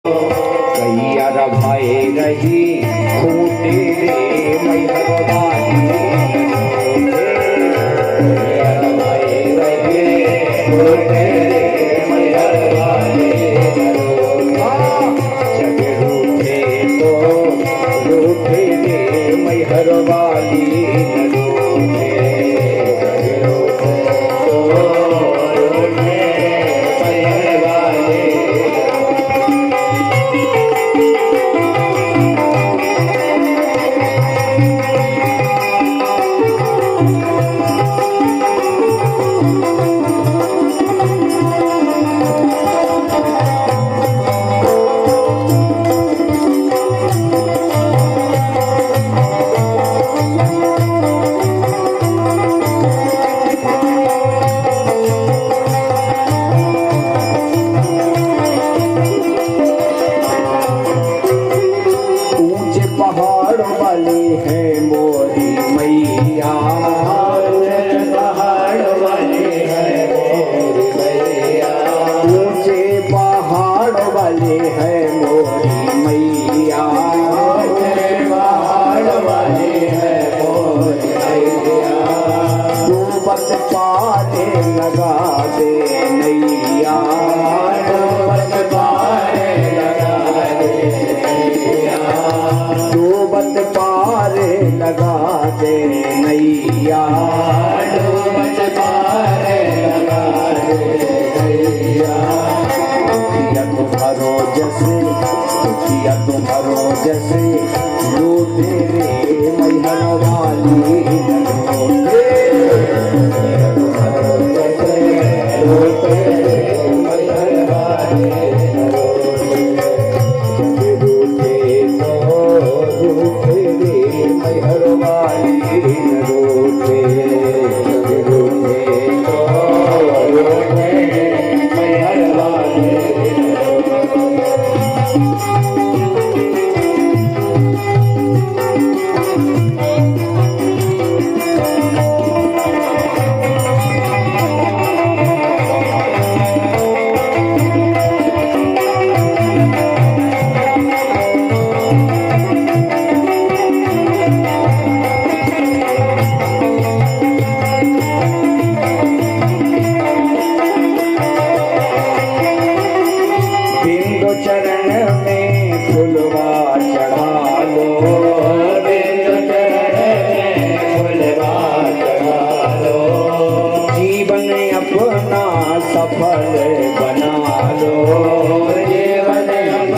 कैया भाई रही खूटे रे मैहर वाली भाई रही खूटे रे मैहर वाली जब रूठे तो रूठे रे मैहर वाली पहाड़ वाले हैं मोरी मैया पहाड़ वाले हैं मोरी मैया ऊंचे पहाड़ वाले हैं मोरी मैया पहाड़ वाले हैं मोरी मैया डूबत पारे लगा दे नैया डूबत पारे लगा दे नैया डूबत पारे लगा दे नैया डूबत पारे लगा दे नैया तुम्हारो जैसे दुखिया तुम्हारो जैसे लूटे रे मैहर वाली